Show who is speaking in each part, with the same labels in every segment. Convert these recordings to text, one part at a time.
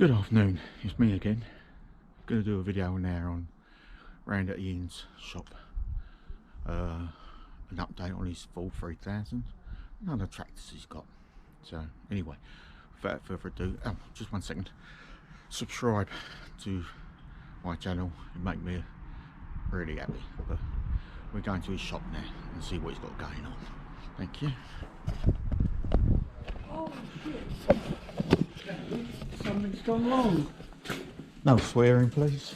Speaker 1: Good afternoon, it's me again. Going to do a video now on round at Ian's shop. An update on his Ford 3000 and other tractors he's got. So anyway, without further ado, just 1 second. Subscribe to my channel, it make me really happy. But we're going to his shop now and see what he's got going on. Thank you.
Speaker 2: Oh shit! Something's gone wrong.
Speaker 1: No swearing, please.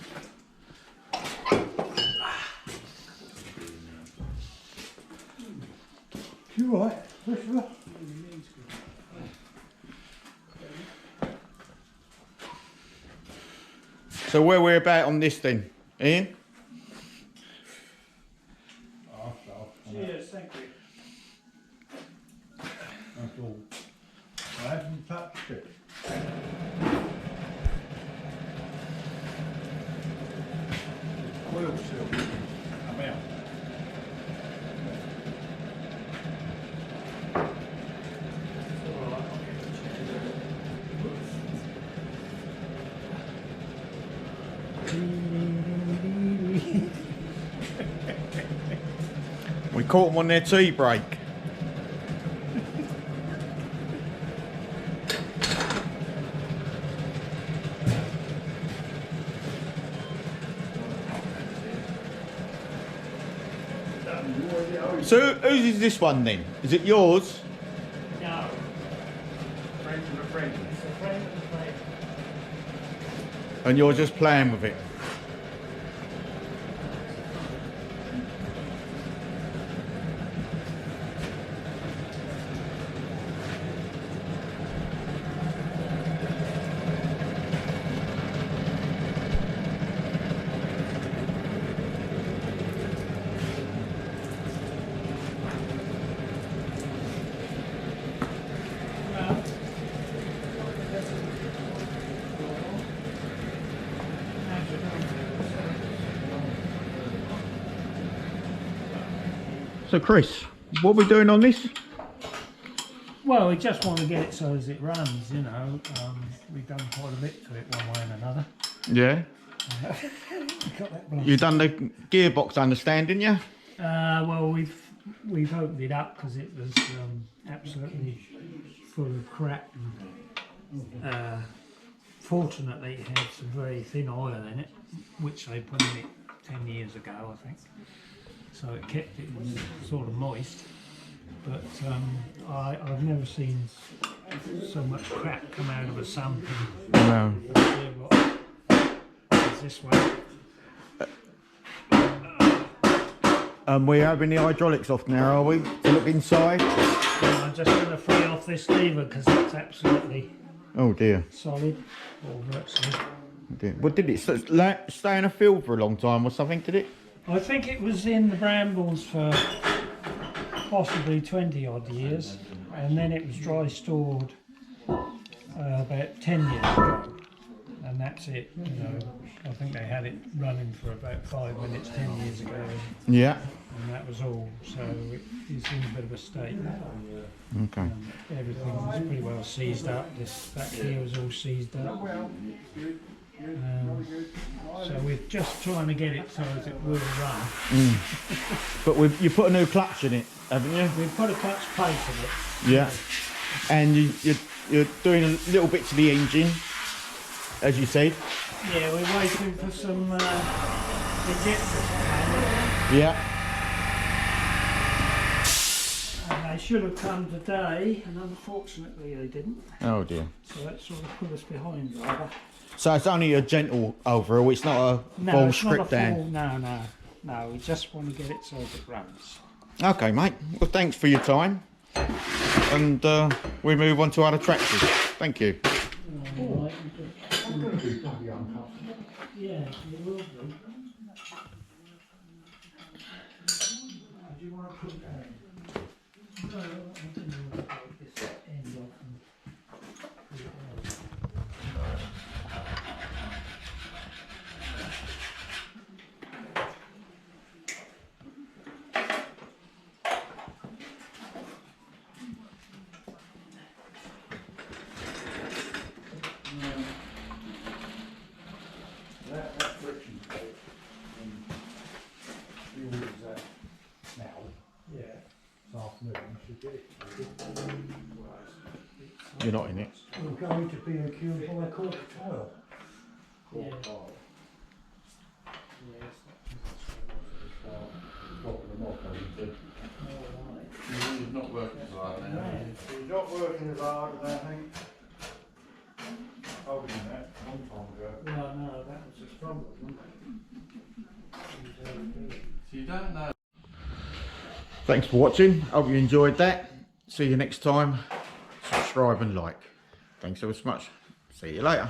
Speaker 2: You right, Christopher?
Speaker 1: So where we're about on this then, Ian?
Speaker 2: Cheers, thank you. That's all. I haven't touched it. Oil seal come out.
Speaker 1: We caught them on their tea break. So whose is this one then? Is it yours?
Speaker 2: No. Friend of a friend. It's a friend of a friend.
Speaker 1: And you're just playing with it? So Chris, what are we doing on this?
Speaker 2: Well, we just want to get it so as it runs, you know. We've done quite a bit to it one way and another.
Speaker 1: Yeah. You've done the gearbox, understand, didn't you?
Speaker 2: Well, we've opened it up because it was absolutely full of crap. And, fortunately, it had some very thin oil in it, which they put in it 10 years ago, I think. So it kept it sort of moist. But I've never seen so much crap come out of a sump.
Speaker 1: No.
Speaker 2: It's this way.
Speaker 1: We're having the hydraulics off now, are we? To look inside?
Speaker 2: I'm just going to free off this lever because it's absolutely
Speaker 1: Oh dear.
Speaker 2: solid, or virtually.
Speaker 1: Oh dear. Well, did it stay in a field for a long time or something, did it?
Speaker 2: I think it was in the brambles for possibly 20 odd years, and then it was dry stored about 10 years ago, and that's it. You know, I think they had it running for about 5 minutes 10 years ago,
Speaker 1: Yeah.
Speaker 2: and that was all. So it is in a bit of a state.
Speaker 1: Okay.
Speaker 2: Everything was pretty well seized up. This back here was all seized up. So we're just trying to get it so as it will run.
Speaker 1: But you put a new clutch in it, haven't you?
Speaker 2: We've put a clutch plate in it.
Speaker 1: Yeah. And you're doing a little bit to the engine, as you said.
Speaker 2: Yeah, we're waiting for some injectors.
Speaker 1: Yeah.
Speaker 2: And they should have come today, and unfortunately they didn't.
Speaker 1: Oh dear.
Speaker 2: So that sort of put us behind rather.
Speaker 1: So it's only a gentle overhaul, it's not a full strip down?
Speaker 2: No, we just want to get it so that it runs.
Speaker 1: Okay mate, well thanks for your time. And we move on to other tractors. Thank you.
Speaker 2: Right. Yeah, you will do. Do you want to put that in? No, I think we'll take this end off and put it
Speaker 1: You're not in it.
Speaker 2: We're going to be accused by a cork tile. Yeah.
Speaker 1: He's not working as hard now.
Speaker 3: He's not working as hard as I think. I was in that a long time ago.
Speaker 2: Well, no, that was the problem, wasn't it?
Speaker 1: So you don't know. Thanks for watching. Hope you enjoyed that. See you next time. Subscribe and like. Thanks so much. See you later.